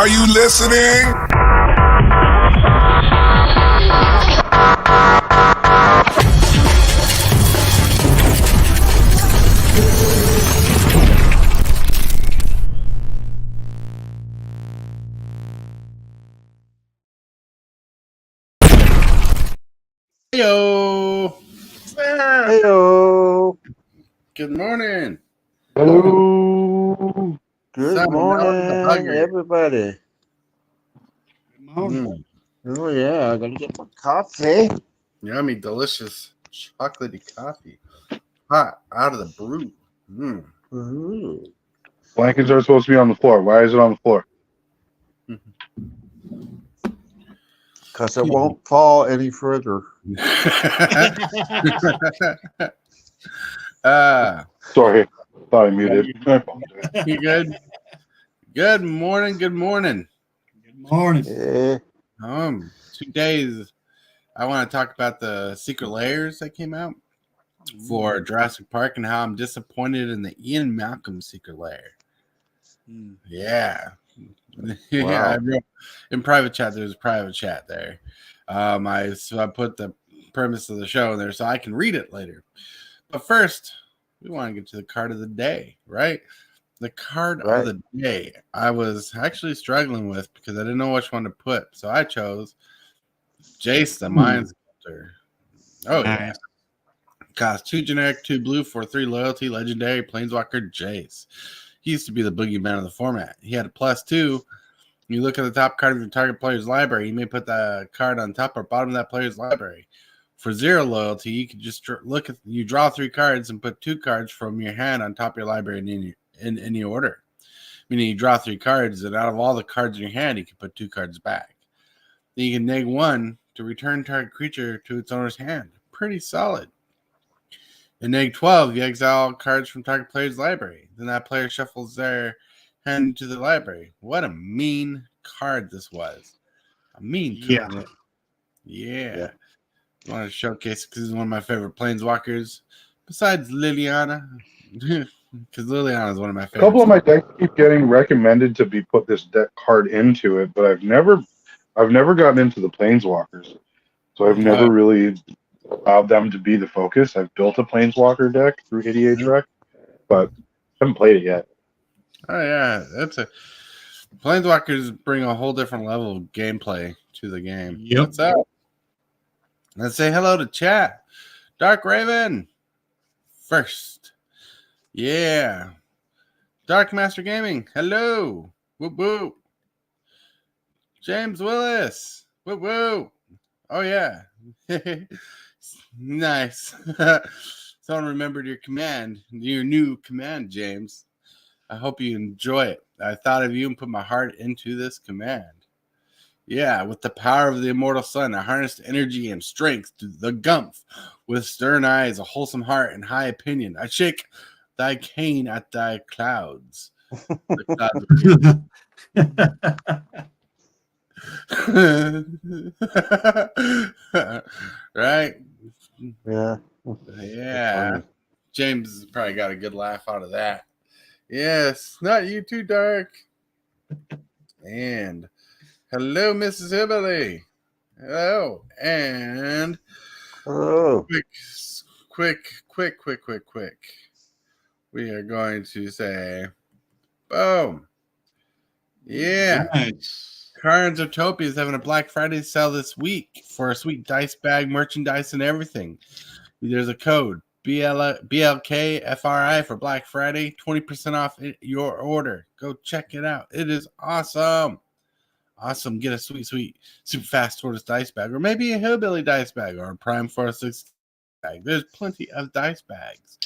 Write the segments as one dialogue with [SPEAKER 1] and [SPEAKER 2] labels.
[SPEAKER 1] Are you listening?
[SPEAKER 2] Heyo.
[SPEAKER 3] Heyo.
[SPEAKER 2] Good morning.
[SPEAKER 3] Hello. Good
[SPEAKER 2] Simon,
[SPEAKER 3] morning, everybody.
[SPEAKER 2] Good morning.
[SPEAKER 3] Oh yeah, I gotta get my coffee.
[SPEAKER 2] Yummy, delicious, chocolatey coffee. Hot out of the brew.
[SPEAKER 4] Blankets are supposed to be on the floor. Why is it on the floor?
[SPEAKER 3] Because it won't fall any further.
[SPEAKER 4] Sorry, thought I muted.
[SPEAKER 2] You good? Good morning. Good morning.
[SPEAKER 5] Good morning.
[SPEAKER 3] Yeah.
[SPEAKER 2] 2 days. I want to talk about the Secret Lairs that came out for Jurassic Park and how I'm disappointed in the Ian Malcom Secret Lair. Yeah. Yeah, I wrote in private chat. There's a private chat there. I put the premise of the show in there so I can read it later. But first, we want to get to the card of the day, right? The card of the day I was actually struggling with because I didn't know which one to put. So I chose Jace the Mind Sculptor. Oh, nice. Yeah. Cost 2 generic, 2 blue for 3 loyalty, legendary Planeswalker Jace. He used to be the boogeyman of the format. He had a +2. You look at the top card of your target player's library. You may put the card on top or bottom of that player's library. For 0 loyalty, you can just you draw 3 cards and put 2 cards from your hand on top of your library in any order. Meaning you draw 3 cards, and out of all the cards in your hand, you can put 2 cards back. Then you can -1 to return target creature to its owner's hand. Pretty solid. In -12, you exile cards from target player's library. Then that player shuffles their hand into the library. What a mean card this was. A mean card. Yeah. I want to showcase because he's one of my favorite Planeswalkers. Besides Liliana. Because Liliana is one of my favorites.
[SPEAKER 4] A couple of my decks keep getting recommended to be put this deck card into it, but I've never gotten into the Planeswalkers. So I've never really allowed them to be the focus. I've built a Planeswalker deck through EDH Rec, but haven't played it yet.
[SPEAKER 2] Oh yeah, Planeswalkers bring a whole different level of gameplay to the game.
[SPEAKER 5] Yep.
[SPEAKER 2] What's up? Let's say hello to chat. Dark Raven first. Yeah. Dark Master Gaming. Hello. Whoop whoop. James Willis. Whoop whoop. Oh yeah. Nice. Someone remembered your new command, James. I hope you enjoy it. I thought of you and put my heart into this command. Yeah, with the power of the immortal sun, I harnessed energy and strength to the gumph. With stern eyes, a wholesome heart, and high opinion, I shake thy cane at thy clouds. The clouds right? Yeah. James probably got a good laugh out of that. Yes, not you too, Dark. And hello, Mrs. Hibbley. Hello. And quick. We are going to say, boom. Yeah.
[SPEAKER 5] Nice.
[SPEAKER 2] Karen's Aartopia is having a Black Friday sale this week for a sweet dice bag, merchandise, and everything. There's a code, BLKFRI for Black Friday, 20% off your order. Go check it out. It is awesome. Awesome. Get a sweet Super Fast Tortoise Dice bag, or maybe a Hillbilly Dice bag, or a Prime 406 bag. There's plenty of dice bags.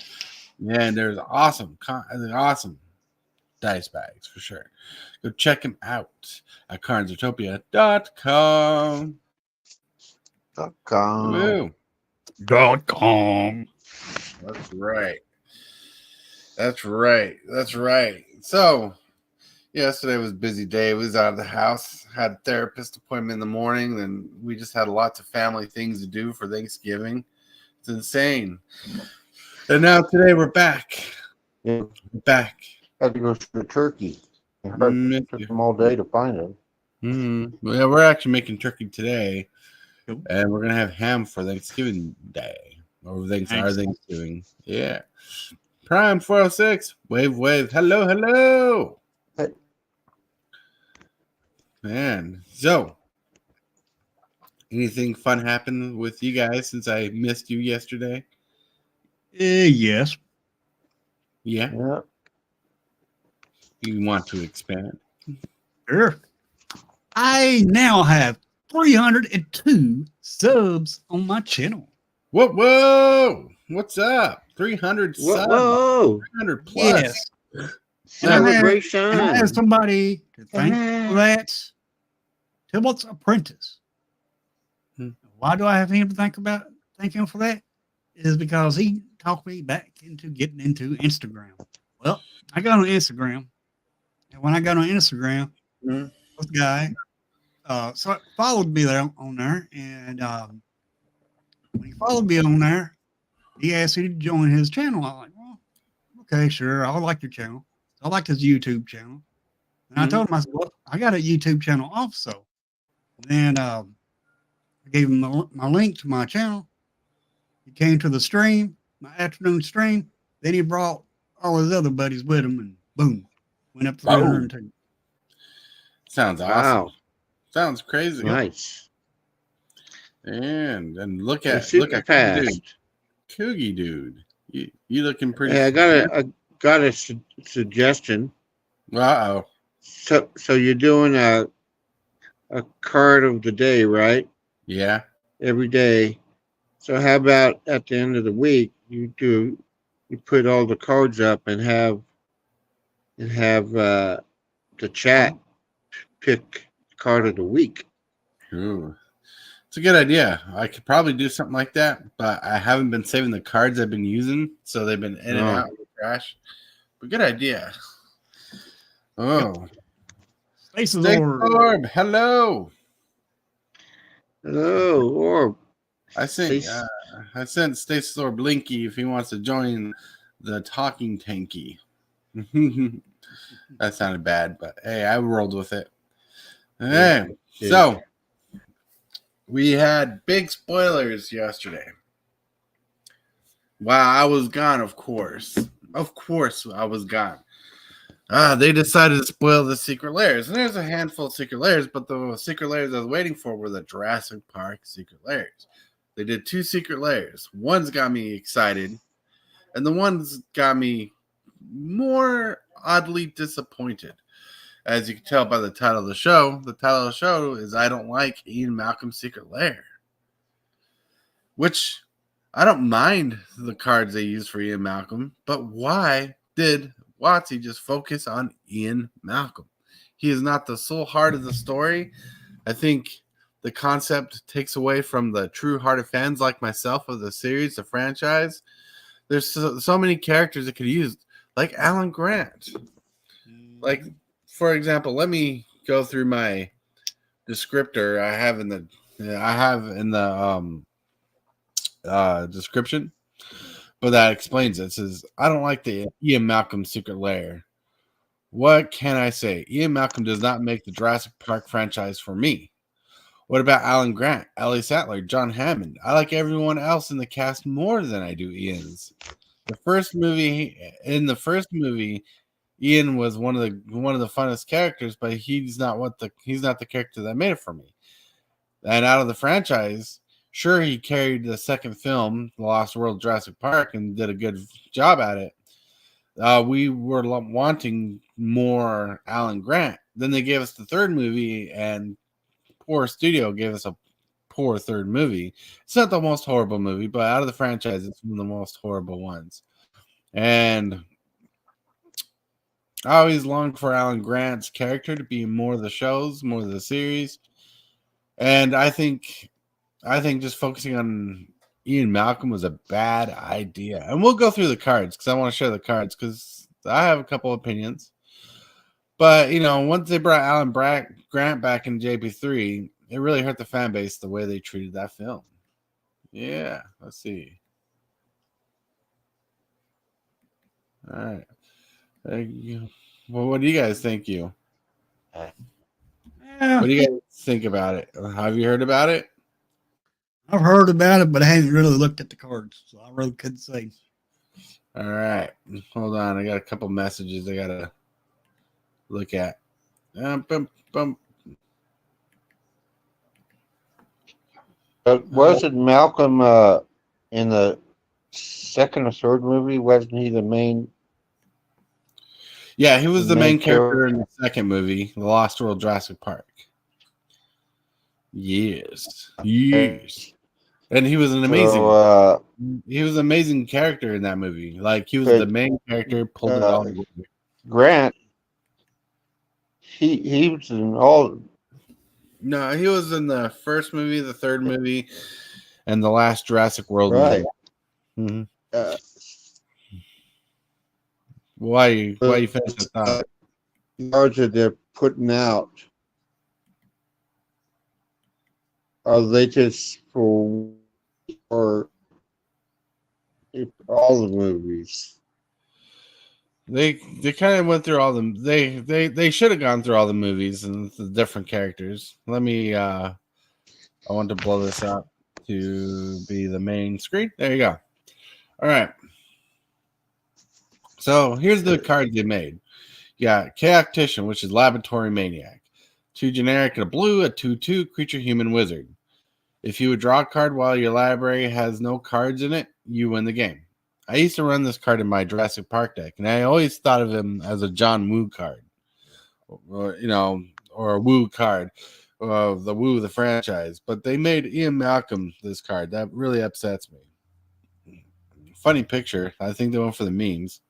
[SPEAKER 2] And there's awesome dice bags for sure. Go check them out at carnsautopia.com.
[SPEAKER 3] .com.
[SPEAKER 5] .com.
[SPEAKER 2] That's right. So, yesterday was a busy day. We was out of the house, had a therapist appointment in the morning, then we just had lots of family things to do for Thanksgiving. It's insane. And now today we're back.
[SPEAKER 3] Yeah.
[SPEAKER 2] We're back.
[SPEAKER 3] Had to go to Turkey. It took them all day to find them.
[SPEAKER 2] Yeah, we're actually making turkey today,
[SPEAKER 5] Cool.
[SPEAKER 2] and we're gonna have ham for Thanksgiving Day or our
[SPEAKER 5] Nice.
[SPEAKER 2] Thanksgiving. Yeah. Prime 406. Wave. Hello.
[SPEAKER 3] Hey.
[SPEAKER 2] Man. So, anything fun happened with you guys since I missed you yesterday?
[SPEAKER 5] Yes.
[SPEAKER 2] Yeah.
[SPEAKER 3] Yeah.
[SPEAKER 2] You want to expand?
[SPEAKER 5] Sure. I now have 302 subs on my channel.
[SPEAKER 2] Whoa! What's up? 300 subs.
[SPEAKER 1] Whoa!
[SPEAKER 2] 300 plus.
[SPEAKER 5] Yes.
[SPEAKER 1] Celebration!
[SPEAKER 5] And I have somebody to thank for that. Tibblett's apprentice. Why do I have him to thank him for that? Is because he talked me back into getting into Instagram. Well, I got on Instagram, and when I got on Instagram, this guy so it followed me there on there, and when he followed me on there, he asked me to join his channel. I'm like, well, okay, sure, I like your channel. I like his YouTube channel, and I told him, I said, well, I got a YouTube channel also. Then I gave him my link to my channel. He came to the stream, my afternoon stream. Then he brought all his other buddies with him, and boom, went up to 302.
[SPEAKER 2] Sounds awesome.
[SPEAKER 1] Wow.
[SPEAKER 2] Sounds crazy.
[SPEAKER 1] Nice.
[SPEAKER 2] And look at
[SPEAKER 1] Super fast.
[SPEAKER 2] Coogie dude. You looking pretty.
[SPEAKER 1] Hey, I got a suggestion.
[SPEAKER 2] Uh-oh.
[SPEAKER 1] So you're doing a card of the day, right?
[SPEAKER 2] Yeah.
[SPEAKER 1] Every day. So how about at the end of the week you put all the cards up and have the chat pick card of the week.
[SPEAKER 2] Ooh. It's a good idea. I could probably do something like that, but I haven't been saving the cards I've been using, so they've been in and out of the trash. But good idea. Oh.
[SPEAKER 5] Spaces
[SPEAKER 2] Orb, hello.
[SPEAKER 1] Hello, Orb.
[SPEAKER 2] I sent Stasis Orb Blinky if he wants to join the talking tanky. That sounded bad, but hey, I rolled with it. Hey, so we had big spoilers yesterday. Wow, I was gone, of course. Of course, I was gone. They decided to spoil the Secret Lairs. And there's a handful of Secret Lairs, but the Secret Lairs I was waiting for were the Jurassic Park Secret Lairs. They did 2 Secret Lairs. One's got me excited, and the one's got me more oddly disappointed. As you can tell by the title of the show is I Don't Like Ian Malcom Secret Lair. Which, I don't mind the cards they use for Ian Malcom, but why did WOTC just focus on Ian Malcom? He is not the sole heart of the story. I think the concept takes away from the true hearted fans like myself of the series, the franchise. There's so many characters that could use, like Alan Grant. Like, for example, let me go through my descriptor I have in the description, but that explains it. It says, I don't like the Ian Malcom Secret Lair. What can I say? Ian Malcom does not make the Jurassic Park franchise for me. What about Alan Grant, Elle Sattlier, John Hammond? I like everyone else in the cast more than I do Ian's. In the first movie, Ian was one of the funnest characters, but he's not the character that made it for me. And out of the franchise, sure, he carried the second film, The Lost World Jurassic Park, and did a good job at it. We were wanting more Alan Grant. Then they gave us the third movie, and poor studio gave us a poor third movie. It's not the most horrible movie, but out of the franchise, it's one of the most horrible ones. And I always longed for Alan Grant's character to be more of the shows, more of the series. And I think just focusing on Ian Malcom was a bad idea. And we'll go through the cards because I want to share the cards because I have a couple opinions. But, once they brought Alan Grant back in JP3, it really hurt the fan base the way they treated that film. Yeah, let's see. All right. Well, what do you guys think?
[SPEAKER 5] Yeah,
[SPEAKER 2] What do you guys think about it? Have you heard about it?
[SPEAKER 5] I've heard about it, but I haven't really looked at the cards, so I really couldn't say.
[SPEAKER 2] All right, hold on. I got a couple messages I gotta look at. Bum, bum.
[SPEAKER 1] But wasn't Malcolm in the second or third movie? Wasn't he the main?
[SPEAKER 2] Yeah, he was
[SPEAKER 1] The
[SPEAKER 2] the
[SPEAKER 1] main
[SPEAKER 2] main character in the second movie, The Lost World Jurassic Park. Yes. And he was an amazing.
[SPEAKER 1] So,
[SPEAKER 2] he was an amazing character in that movie. Like he was
[SPEAKER 1] But,
[SPEAKER 2] the main character, pulled it all together.
[SPEAKER 1] Grant, he was in all.
[SPEAKER 2] No, he was in the first movie, the third movie, and the last Jurassic World
[SPEAKER 1] Right.
[SPEAKER 2] movie. Why you finish the thought?
[SPEAKER 1] Cards that they're putting out, are they just for all the movies?
[SPEAKER 2] They kind of went through all them. They should have gone through all the movies and the different characters. Let me. I want to blow this up to be the main screen. There you go. All right. So here's the cards they made. You got Chaotician, which is Laboratory Maniac. 2 generic and a blue, a 2/2 creature human wizard. If you would draw a card while your library has no cards in it, you win the game. I used to run this card in my Jurassic Park deck, and I always thought of him as a John Woo card, or a Woo card, the Woo the franchise. But they made Ian Malcom this card. That really upsets me. Funny picture. I think they went for the memes.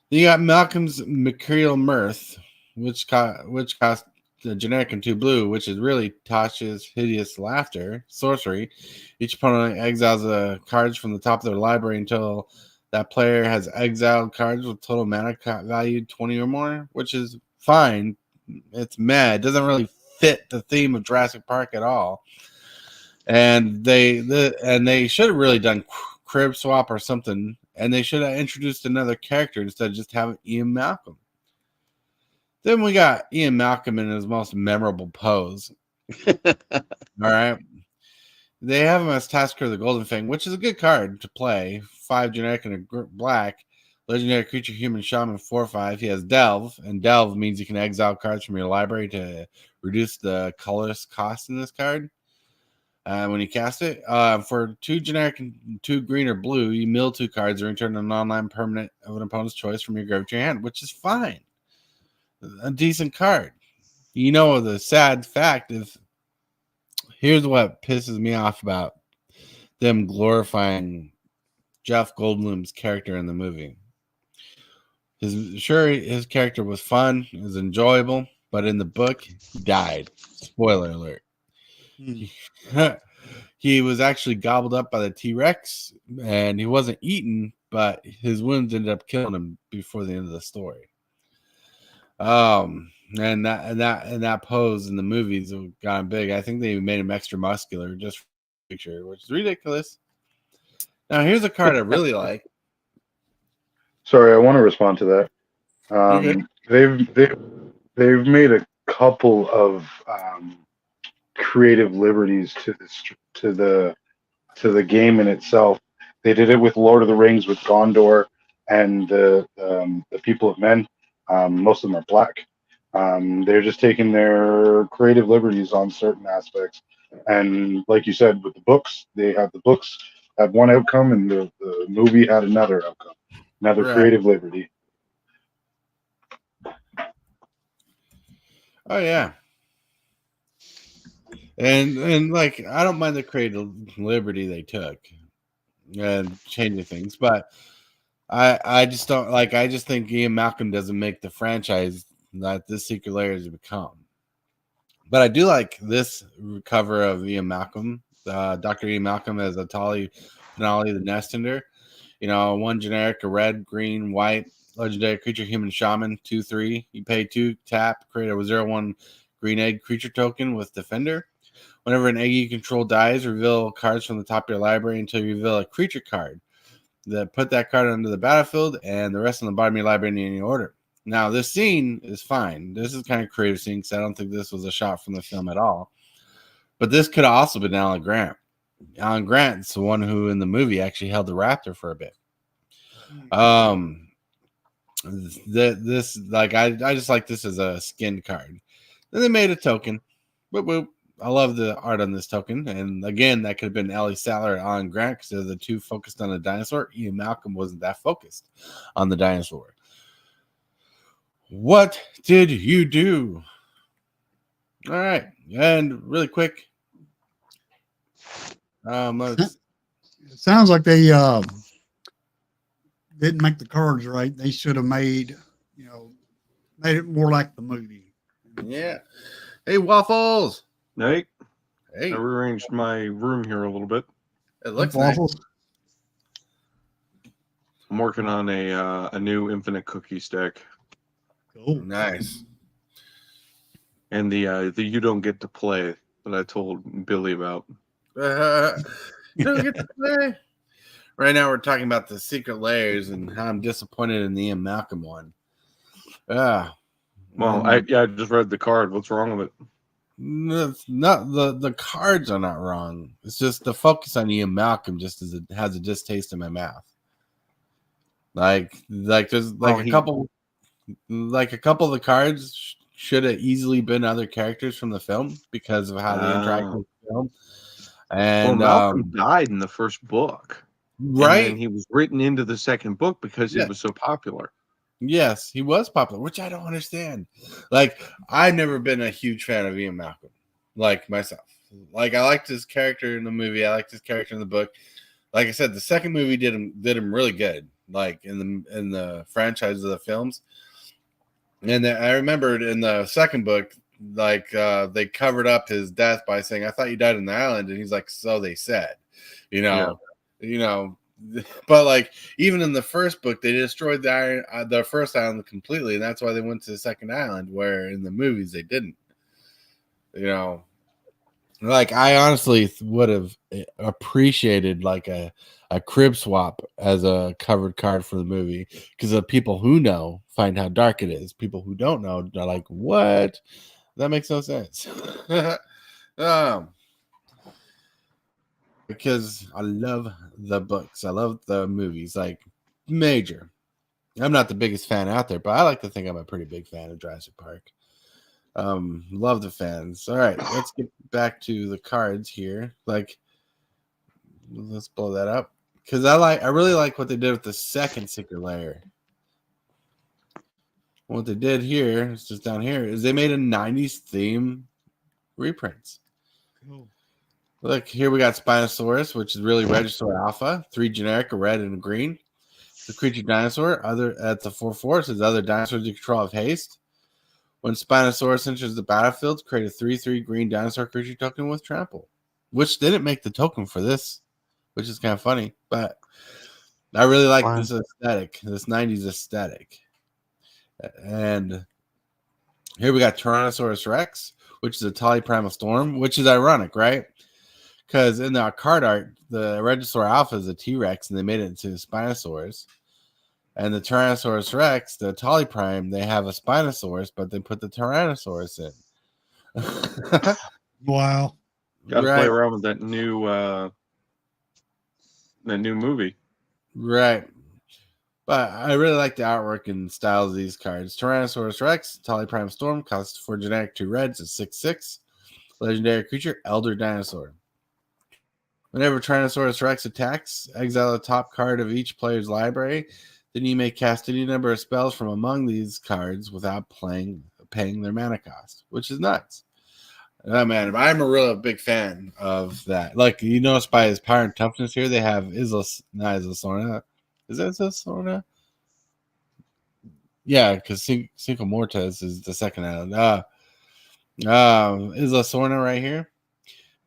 [SPEAKER 2] You got Malcolm's Mercurial Mirth, which cost the generic and 2 blue, which is really Tasha's Hideous Laughter, sorcery. Each opponent exiles the cards from the top of their library until that player has exiled cards with total mana value 20 or more, which is fine. It's mad. It doesn't really fit the theme of Jurassic Park at all. And they should have really done crib swap or something, and they should have introduced another character instead of just having Ian Malcom. Then we got Ian Malcom in his most memorable pose. All right. They have him as Tasker the Golden Fang, which is a good card to play. 5 generic and a black. Legendary creature, human shaman, 4/5. He has Delve, and Delve means you can exile cards from your library to reduce the colorless cost in this card when you cast it. For 2 generic and 2 green or blue, you mill 2 cards or return an online permanent of an opponent's choice from your grave to your hand, which is fine. A decent card. You know, the sad fact is, here's what pisses me off about them glorifying Jeff Goldblum's character in the movie. His character was fun, it was enjoyable, but in the book, he died. Spoiler alert. He was actually gobbled up by the T-Rex, and he wasn't eaten, but his wounds ended up killing him before the end of the story. And that pose in the movies have gotten big. I think they made him extra muscular just for the picture, which is ridiculous. Now here's a card I really like.
[SPEAKER 4] Sorry, I want to respond to that. They've made a couple of creative liberties to the game in itself. They did it with Lord of the Rings with Gondor and the People of Men. Most of them are black. They're just taking their creative liberties on certain aspects. And like you said, with the books, the books had one outcome and the movie had another outcome, another creative liberty.
[SPEAKER 2] Oh yeah. And like, I don't mind the creative liberty they took and changing things, but I just don't like. I just think Ian Malcom doesn't make the franchise that this Secret Lair has become. But I do like this cover of Ian Malcom, Dr. Ian Malcom as Atali Finale, the Nestender. You know, 1 generic, a red, green, white, legendary creature, human shaman, 2/3. You pay 2, tap, create a 0/1 green egg creature token with Defender. Whenever an egg you control dies, reveal cards from the top of your library until you reveal a creature card. that put that card onto the battlefield, and the rest on the bottom of your library in any order. Now, this scene is fine. This is kind of creative scene because I don't think this was a shot from the film at all. But this could have also been Alan Grant. Alan Grant's the one who in the movie actually held the Raptor for a bit. This like I just like this as a skin card. Then they made a token. Boop, boop. I love the art on this token. And again, that could have been Elle Sattlier or Alan Grant because they're the two focused on the dinosaur. Ian Malcom wasn't that focused on the dinosaur. What did you do? All right. And really quick.
[SPEAKER 5] It sounds like they didn't make the cards right. They should have made it more like the movie.
[SPEAKER 2] Yeah. Hey, Waffles.
[SPEAKER 3] Hey,
[SPEAKER 2] Hey.
[SPEAKER 3] I rearranged my room here a little bit.
[SPEAKER 2] It looks nice.
[SPEAKER 5] Waffles.
[SPEAKER 3] I'm working on a new infinite cookie stack,
[SPEAKER 5] Cool.
[SPEAKER 2] Nice.
[SPEAKER 3] and the you don't get to play that I told Billy about.
[SPEAKER 2] You don't get to play. Right now, we're talking about the Secret Lairs and how I'm disappointed in the Ian Malcom one.
[SPEAKER 3] Well, I just read the card. What's wrong with it?
[SPEAKER 2] It's not the cards are not wrong. It's just the focus on Ian Malcom just has a distaste in my mouth. Like there's a couple of the cards should have easily been other characters from the film because of how they interact with the film. And
[SPEAKER 3] Malcolm died in the first book,
[SPEAKER 2] right?
[SPEAKER 3] And then he was written into the second book because he was so popular.
[SPEAKER 2] Yes, he was popular, which I don't understand. Like, I've never been a huge fan of Ian Malcom, like myself. Like, I liked his character in the movie. I liked his character in the book. Like I said, the second movie did him really good. Like in the franchise of the films. And I remembered in the second book, like they covered up his death by saying, "I thought you died on the island," and he's like, "So they said," But like even in the first book, they destroyed the first island completely, and that's why they went to the second island. Where in the movies they didn't. Like I honestly would have appreciated like a crib swap as a covered card for the movie because the people who know find how dark it is. People who don't know are like, "What? That makes no sense." Because I love the books. I love the movies, like major. I'm not the biggest fan out there, but I like to think I'm a pretty big fan of Jurassic Park. Love the fans. All right, let's get back to the cards here. Like, let's blow that up because I really like what they did with the second Secret Lair. What they did here is just down here is they made a 90s theme reprints.
[SPEAKER 5] Cool.
[SPEAKER 2] Look, here we got Spinosaurus, which is really Regisaur Alpha, 3 generic, a red and a green. The creature dinosaur, that's a 4/4, says other dinosaurs you control have haste. When Spinosaurus enters the battlefield, create a 3/3 green dinosaur creature token with trample, which didn't make the token for this, which is kind of funny, but I really like this aesthetic, this 90s aesthetic. And here we got Tyrannosaurus Rex, which is a Tali Primal Storm, which is ironic, right? Because in the card art, the Regisaur Alpha is a T-Rex, and they made it into Spinosaurus. And the Tyrannosaurus Rex, the Tali Prime, they have a Spinosaurus, but they put the Tyrannosaurus in.
[SPEAKER 5] Wow.
[SPEAKER 3] Got to play around with that new movie.
[SPEAKER 2] Right. But I really like the artwork and styles of these cards. Tyrannosaurus Rex, Tali Prime Storm, costs 4 generic, 2 reds, it's 6/6. Legendary creature, Elder Dinosaur. Whenever Tyrannosaurus Rex attacks, exile the top card of each player's library. Then you may cast any number of spells from among these cards without paying their mana cost, which is nuts. Man, I'm a real big fan of that. Like, you notice by his power and toughness here, they have Islasorna. Is that Islasorna? Yeah, because Cinco Mortis is the second island. Islasorna right here.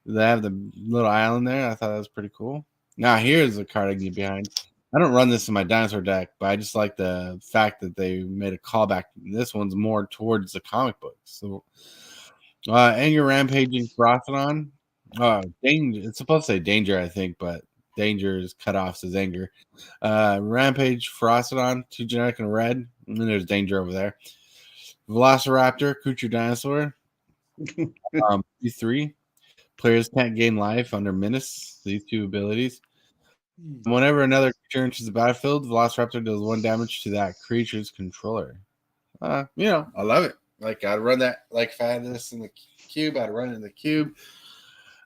[SPEAKER 2] They have the little island there. I thought that was pretty cool. Now, here's a card I can get behind. I don't run this in my dinosaur deck, but I just like the fact that they made a callback. This one's more towards the comic books. So, Anger Rampaging Frothodon. Danger. It's supposed to say danger, I think, but Danger is cut off his anger. Rampage, Ferocodon, 2 generic and red. And then there's Danger over there. Velociraptor, Creature Dinosaur. P3. Players can't gain life under Menace. These 2 abilities. Whenever another creature enters the battlefield, Velociraptor does 1 damage to that creature's controller. I love it. Like, I'd run that. Like, if I had this in the cube, I'd run it in the cube.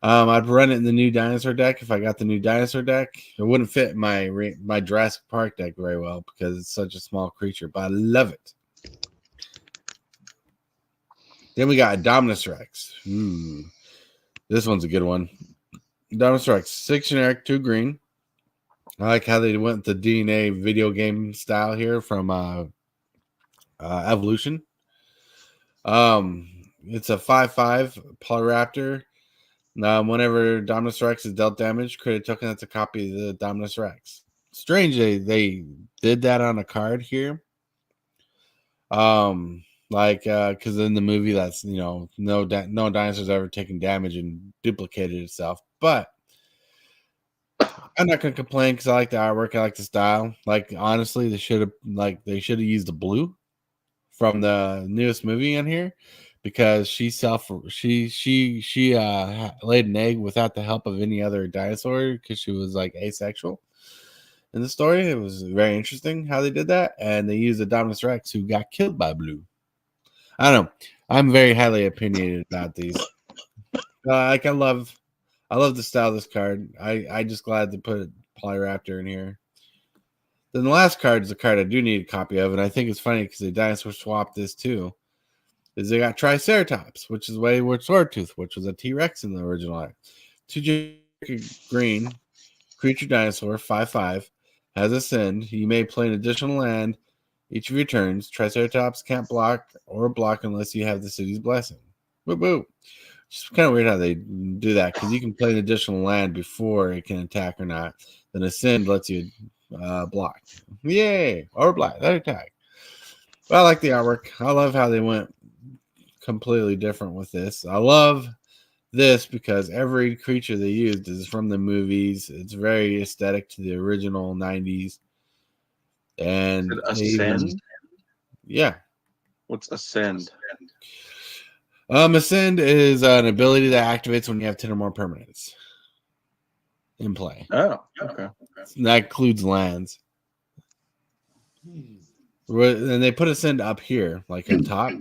[SPEAKER 2] I'd run it in the new dinosaur deck if I got the new dinosaur deck. It wouldn't fit my Jurassic Park deck very well because it's such a small creature, but I love it. Then we got Dominus Rex. This one's a good one. Dominus Rex, 6 generic, 2 green. I like how they went the DNA video game style here from Evolution. It's a 5/5 Polyraptor. Whenever Dominus Rex is dealt damage, create a token that's a copy of the Dominus Rex. Strange they did that on a card here. Because in the movie that's no dinosaur's ever taken damage and duplicated itself. But I'm not gonna complain because I like the artwork, I like the style. Like, honestly, they should have used the blue from the newest movie in here. Because she laid an egg without the help of any other dinosaur because she was like asexual in the story. It was very interesting how they did that, and they used the Dominus Rex who got killed by blue. I don't know. I'm very highly opinionated about these. I love the style of this card. I just glad to put Polyraptor in here. Then the last card is a card I do need a copy of, and I think it's funny because the dinosaur swapped this too. Is they got Triceratops, which is Wayward Swordtooth, which was a T-Rex in the original art. 2 green, creature dinosaur, 5/5, has Ascend. You may play an additional land each of your turns. Triceratops can't block unless you have the city's blessing. Woo woo. It's kind of weird how they do that because you can play an additional land before it can attack or not. Then Ascend lets you block. Yay! Or block. That attack. But I like the artwork. I love how they went completely different with this. I love this because every creature they used is from the movies. It's very aesthetic to the original 90s. And
[SPEAKER 3] Ascend?
[SPEAKER 2] Yeah.
[SPEAKER 3] What's Ascend?
[SPEAKER 2] Ascend is an ability that activates when you have 10 or more permanents in play.
[SPEAKER 3] Oh, okay.
[SPEAKER 2] That includes lands. And they put Ascend up here, like on top.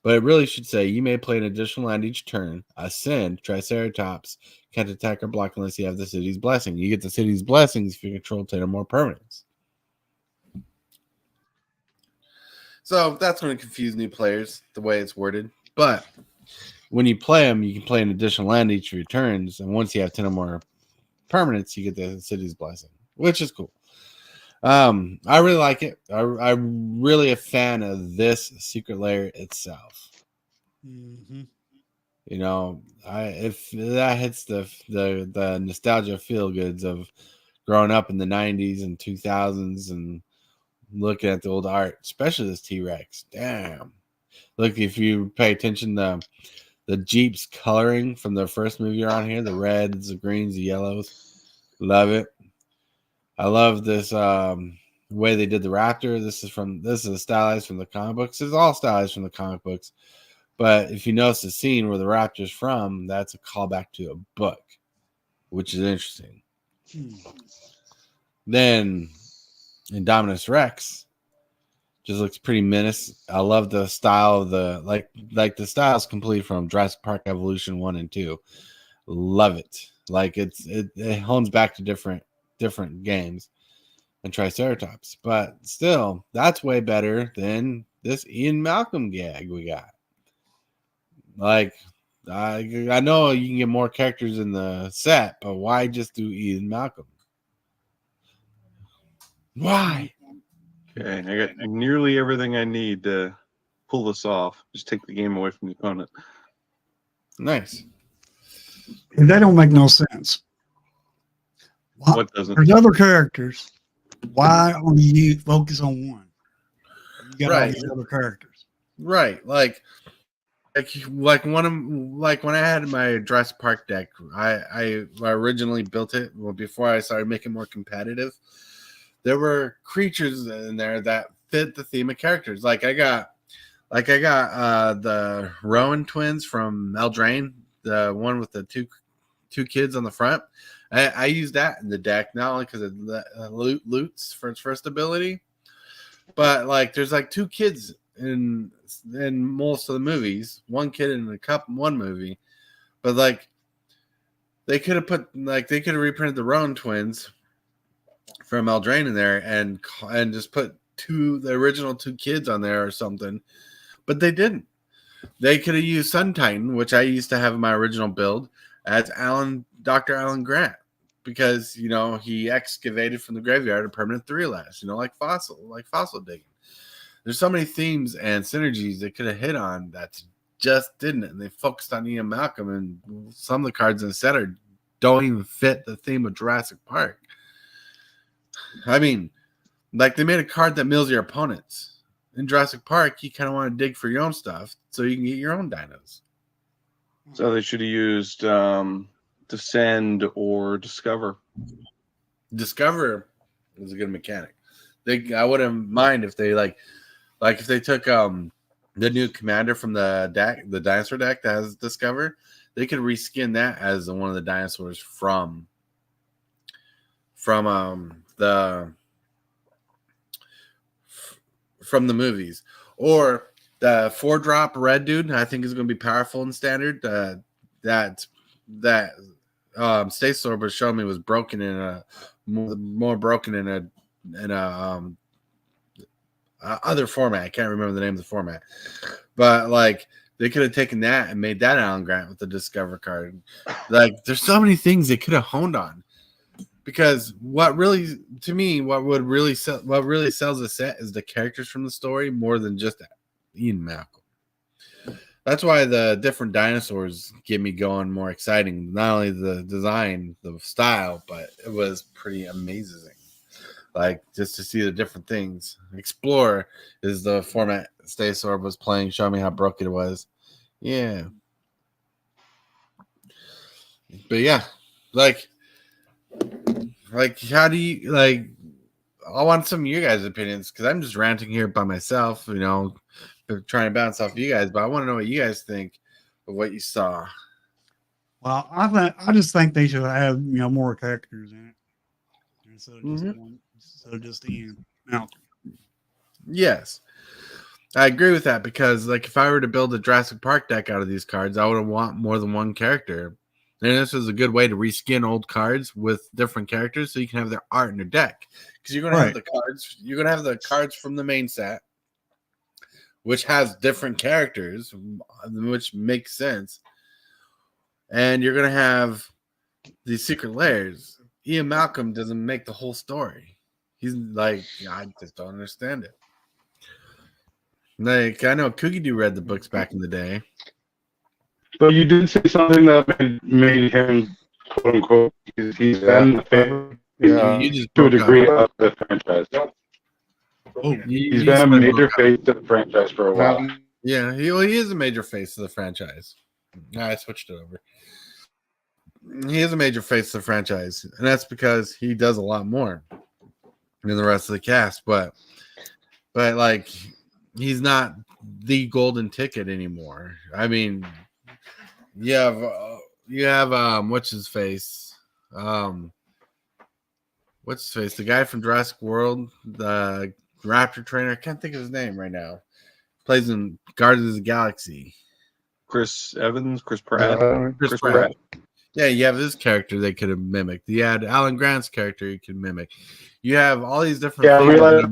[SPEAKER 2] But it really should say you may play an additional land each turn. Ascend, Triceratops can't attack or block unless you have the city's blessing. You get the city's blessings if you control 10 or more permanents. So that's going to confuse new players, the way it's worded. But when you play them, you can play an additional land each of your turns. And once you have 10 or more permanents, you get the city's blessing, which is cool. I really like it. I'm really a fan of this Secret Lair itself.
[SPEAKER 5] Mm-hmm.
[SPEAKER 2] If that hits the nostalgia feel goods of growing up in the 90s and 2000s and looking at the old art, especially this T-Rex. Damn. Look, if you pay attention to the Jeep's coloring from the first movie around here, the reds, the greens, the yellows. Love it. I love this way they did the raptor. This is stylized from the comic books. It's all stylized from the comic books. But if you notice the scene where the raptor's from, that's a callback to a book, which is interesting. Then Indominus Rex just looks pretty menace. I love the style of the like the style is complete from Jurassic Park Evolution 1 and 2. Love it. Like it hones back to different games and Triceratops, but still that's way better than this Ian Malcom gag we got. Like I know you can get more characters in the set, but why just do Ian Malcom? Why?
[SPEAKER 3] Okay, I got nearly everything I need to pull this off. Just take the game away from the opponent.
[SPEAKER 2] Nice.
[SPEAKER 5] That don't make no sense.
[SPEAKER 3] What doesn't?
[SPEAKER 5] There's other characters. Why only you focus on one? You got all these other characters.
[SPEAKER 2] Right. Like like one of like when I had my Jurassic Park deck, I originally built it before I started making more competitive. There were creatures in there that fit the theme of characters. I got the Rowan twins from Eldraine, the one with the two kids on the front. I used that in the deck not only because it loots for its first ability, but like there's like two kids in most of the movies, one kid in one movie, but like they could have reprinted the Rowan twins from Eldraine in there and just put the original two kids on there or something, but they didn't. They could have used Sun Titan, which I used to have in my original build, as Dr. Alan Grant, because he excavated from the graveyard a permanent 3-less, like fossil digging. There's so many themes and synergies they could have hit on that just didn't, and they focused on Ian Malcom, and some of the cards in the set don't even fit the theme of Jurassic Park. I mean, like they made a card that mills your opponents. In Jurassic Park, you kind of want to dig for your own stuff so you can get your own dinos.
[SPEAKER 3] So they should have used Descend or Discover.
[SPEAKER 2] Discover is a good mechanic. I wouldn't mind if they like if they took the new commander from the dinosaur deck that has Discover, they could reskin that as one of the dinosaurs from the movies, or the 4-drop red dude. I think is going to be powerful in standard. That Stasis Orb was showing me was broken in a more broken in a other format. I can't remember the name of the format, but like they could have taken that and made that Alan Grant with the Discover card. Like there's so many things they could have honed on, because what really sells a set is the characters from the story more than just Ian Malcom. That's why the different dinosaurs get me going more exciting. Not only the design, the style, but it was pretty amazing. Like just to see the different things. Explorer is the format Stasis Orb was playing. Show me how broken it was. Yeah. But yeah, like how do you like? I want some of your guys' opinions because I'm just ranting here by myself, trying to bounce off you guys. But I want to know what you guys think of what you saw.
[SPEAKER 5] Well, I just think they should have more characters in it instead of just one. So just Ian Malcom.
[SPEAKER 2] Yes, I agree with that because like if I were to build a Jurassic Park deck out of these cards, I would want more than one character. And this is a good way to reskin old cards with different characters so you can have their art in your deck. Because you're gonna have the cards, you're gonna have the cards from the main set, which has different characters, which makes sense. And you're gonna have these secret lairs. Ian Malcom doesn't make the whole story. He's like, I just don't understand it. Like I know Cookie read the books back in the day.
[SPEAKER 4] But you did say something that made him, quote unquote, he's been the favorite to a degree of the franchise. He's been a major face to the franchise for a while.
[SPEAKER 2] Yeah, he is a major face to the franchise. I switched it over. He is a major face to the franchise, and that's because he does a lot more than the rest of the cast. But like, he's not the golden ticket anymore. I mean. You have what's his face? The guy from Jurassic World, the Raptor trainer. I can't think of his name right now. Plays in Guardians of the Galaxy.
[SPEAKER 3] Chris Pratt.
[SPEAKER 2] Chris Pratt. Yeah, you have this character they could have mimicked. You had Alan Grant's character you could mimic. You have all these different.
[SPEAKER 4] Yeah, realize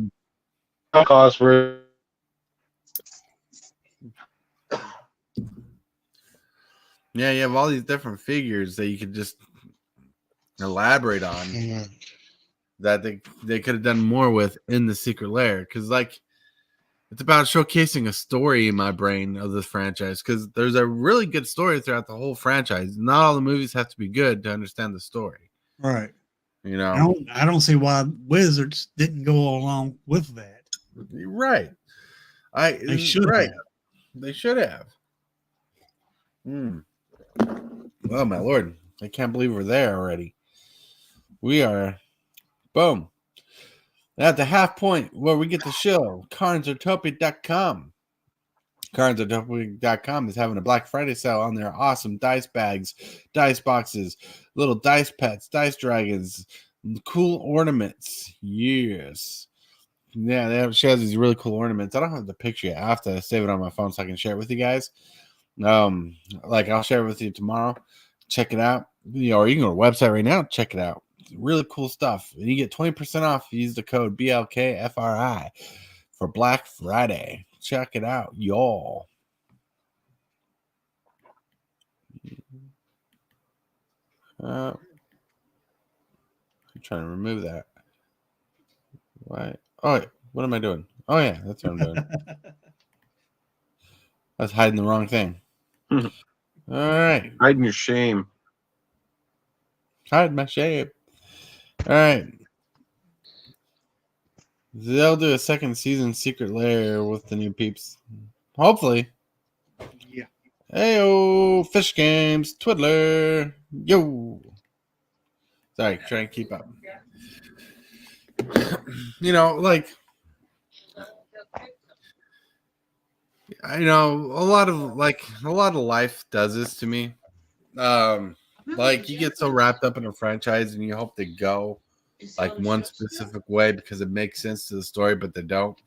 [SPEAKER 4] cost for.
[SPEAKER 2] Yeah, you have all these different figures that you could just elaborate on that they could have done more with in the Secret Lair. Because, like, it's about showcasing a story in my brain of this franchise. Because there's a really good story throughout the whole franchise. Not all the movies have to be good to understand the story.
[SPEAKER 5] Right. I don't see why Wizards didn't go along with that.
[SPEAKER 2] Right. They should have. They should have. Oh my lord! I can't believe we're there already. We are, boom, at the half point where we get the show. Aartopia.com. Aartopia.com is having a Black Friday sale on their awesome dice bags, dice boxes, little dice pets, dice dragons, cool ornaments. Yes. Yeah, she has these really cool ornaments. I don't have the picture yet. I have to save it on my phone so I can share it with you guys. Like I'll share it with you tomorrow. Check it out. Or you can go to our website right now. Check it out. Really cool stuff. And you get 20% off. Use the code BLKFRI for Black Friday. Check it out, y'all. I'm trying to remove that. Why? Oh, wait, what am I doing? Oh, yeah, that's what I'm doing. I was hiding the wrong thing. All right.
[SPEAKER 3] Hiding your shame.
[SPEAKER 2] Hide my shame. All right. They'll do a second season Secret Lair with the new peeps. Hopefully.
[SPEAKER 5] Yeah.
[SPEAKER 2] Hey-o, Fish Games, Twiddler. Yo. Sorry, trying to keep up. Like, I know a lot of life does this to me. Like you get so wrapped up in a franchise and you hope they go like one specific way because it makes sense to the story, but they don't.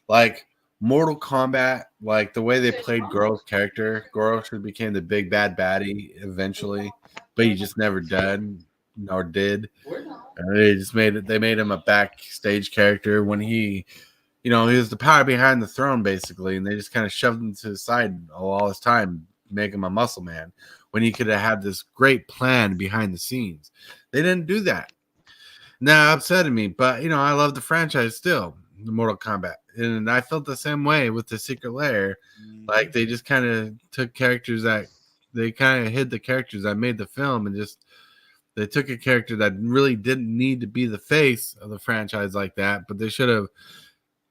[SPEAKER 2] Like Mortal Kombat, like the way they played Goro's character. Goro should became the big bad baddie eventually, but he just never did. They just made it. They made him a backstage character when he was the power behind the throne basically, and they just kind of shoved him to the side all this time, make him a muscle man when he could have had this great plan behind the scenes. They didn't do that. Now upsetting me, but I love the franchise still, the Mortal Kombat, and I felt the same way with the Secret Lair. Like they just kind of took characters that they kind of hid the characters that made the film, and just they took a character that really didn't need to be the face of the franchise like that, but they should have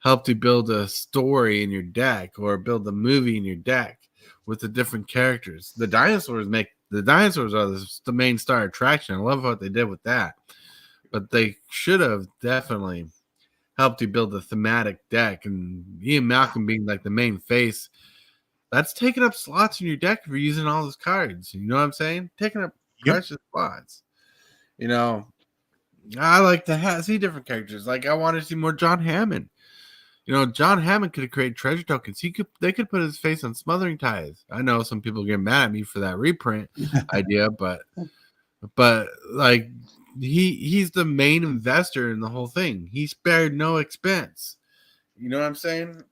[SPEAKER 2] helped you build a story in your deck or build a movie in your deck with the different characters. The dinosaurs are the main star attraction. I love what they did with that. But they should have definitely helped you build a thematic deck. And Ian Malcom being like the main face, that's taking up slots in your deck if you're using all those cards. You know what I'm saying? Taking up precious slots. I like to see different characters. Like I want to see more John Hammond. John Hammond could have created treasure tokens. They could put his face on smothering ties. I know some people get mad at me for that reprint idea, but like he's the main investor in the whole thing. He spared no expense. You know what I'm saying?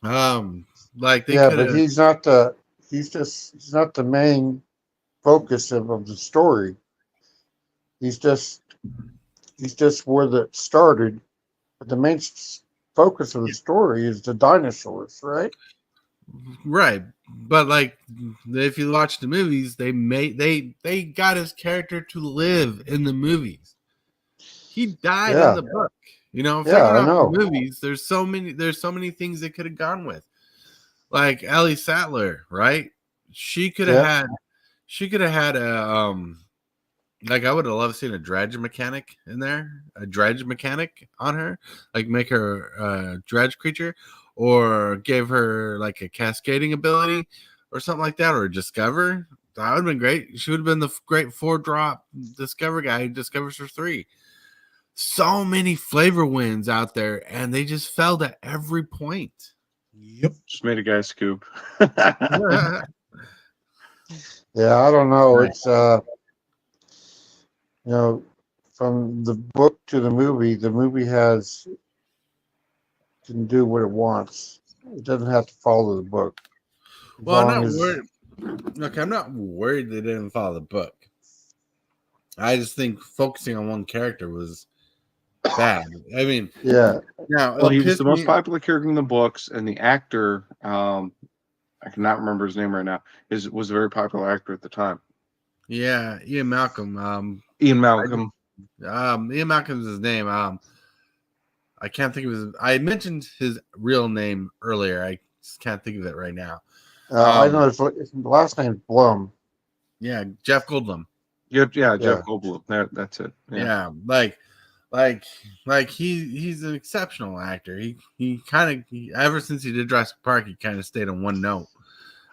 [SPEAKER 2] Like they
[SPEAKER 1] but he's not the main focus of the story. He's just where that started. But the main focus of the story is the dinosaurs, right?
[SPEAKER 2] Right. But like if you watch the movies, they got his character to live in the movies. He died in the book. I know. The movies, there's so many things they could have gone with. Like Elle Sattlier, right? She could have had a like I would have loved seeing a dredge mechanic in there, a dredge mechanic on her, like make her a dredge creature, or give her like a cascading ability or something like that, or a discover. That would have been great. She would have been the great 4-drop discover guy who discovers her 3. So many flavor wins out there, and they just failed at every point.
[SPEAKER 5] Yep.
[SPEAKER 3] Just made a guy scoop.
[SPEAKER 1] Yeah, I don't know. It's from the book to the movie can do what it wants. It doesn't have to follow the book.
[SPEAKER 2] Well, I'm not worried. Look, I'm not worried they didn't follow the book. I just think focusing on one character was bad. I mean,
[SPEAKER 1] yeah.
[SPEAKER 3] Now, well, he was the most popular character in the books, and the actor, I cannot remember his name right now, was a very popular actor at the time.
[SPEAKER 2] Yeah, Ian Malcom.
[SPEAKER 3] Ian Malcom.
[SPEAKER 2] Ian Malcolm's his name. I can't think of his. I mentioned his real name earlier. I just can't think of it right now.
[SPEAKER 1] I know his last name's Blum.
[SPEAKER 2] Yeah, Jeff Goldblum.
[SPEAKER 3] Yeah,
[SPEAKER 1] Yeah.
[SPEAKER 3] Jeff Goldblum. That's it.
[SPEAKER 2] Yeah, like he's an exceptional actor. He kind of ever since he did Jurassic Park, he kind of stayed on one note,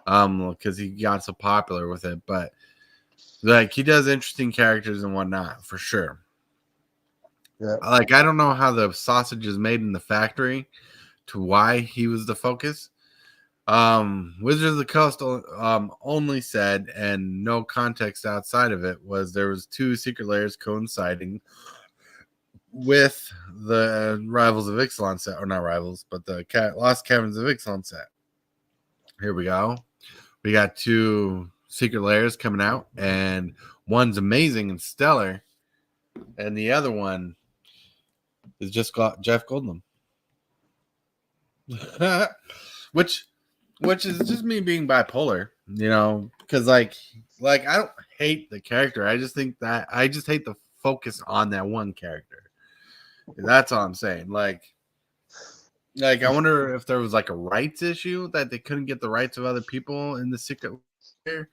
[SPEAKER 2] because he got so popular with it. But like he does interesting characters and whatnot for sure.
[SPEAKER 1] Yeah.
[SPEAKER 2] Like I don't know how the sausage is made in the factory, to why he was the focus. Wizards of the Coast only said, and no context outside of it, was there was 2 secret layers coinciding with the Rivals of Ixalan set, or not Rivals, but the Lost Caverns of Ixalan set. Here we go. We got 2 secret layers coming out, and one's amazing and stellar, and the other one is just got Jeff Goldblum. which is just me being bipolar, because like I don't hate the character. I just hate the focus on that one character. That's all I'm saying. Like I wonder if there was like a rights issue that they couldn't get the rights of other people in the Secret Lair.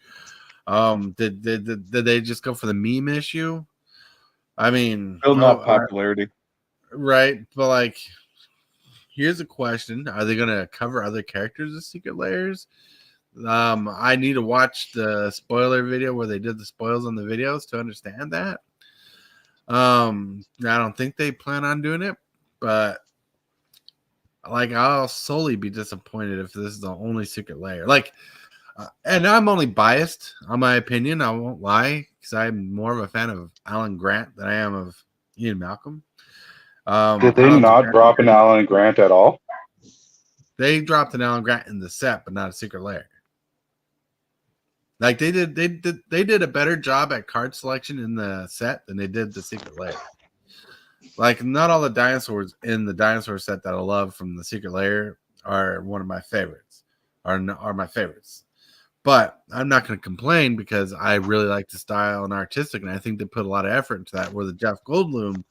[SPEAKER 2] Did they just go for the meme issue? I mean,
[SPEAKER 3] Building up popularity,
[SPEAKER 2] right? But like, here's a question: are they going to cover other characters of Secret Lairs? I need to watch the spoiler video where they did the spoils on the videos to understand that. I don't think they plan on doing it, but like I'll solely be disappointed if this is the only Secret Lair. Like, and I'm only biased on my opinion. I won't lie, because I'm more of a fan of Alan Grant than I am of Ian Malcolm.
[SPEAKER 4] Did they not drop an Alan Grant at all?
[SPEAKER 2] They dropped an Alan Grant in the set, but not a Secret Lair. Like they did a better job at card selection in the set than they did the Secret Lair. Like not all the dinosaurs in the dinosaur set that I love from the Secret Lair are one of my favorites, are my favorites. But I'm not going to complain, because I really like the style and artistic, and I think they put a lot of effort into that. Where the Jeff Goldblum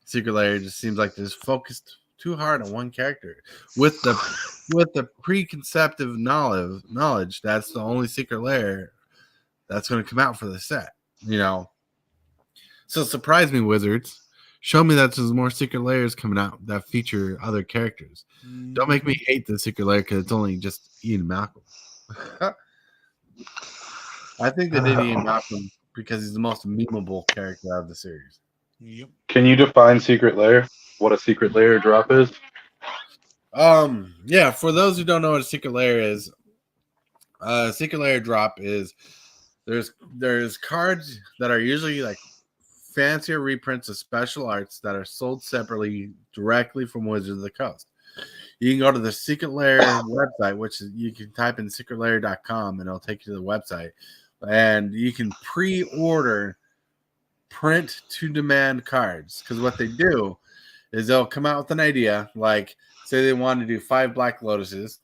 [SPEAKER 2] Secret Lair just seems like they're focused too hard on one character with the preconceptive knowledge that's the only Secret Lair that's going to come out for the set. So surprise me, Wizards. Show me that there's more Secret Lairs coming out that feature other characters. Don't make me hate the Secret Lair because it's only just Ian Malcolm. I think they did Ian Malcolm because he's the most memeable character out of the series.
[SPEAKER 5] Yep.
[SPEAKER 4] Can you define Secret Lair? What a Secret Lair drop is?
[SPEAKER 2] Yeah, for those who don't know what a Secret Lair is, Secret Lair drop is there's cards that are usually like fancier reprints of special arts that are sold separately directly from Wizards of the Coast. You can go to the Secret Lair website, which is, you can type in secretlair.com and it'll take you to the website, and you can pre-order print to demand cards, because what they do is they'll come out with an idea, like say they want to do 5 Black Lotuses.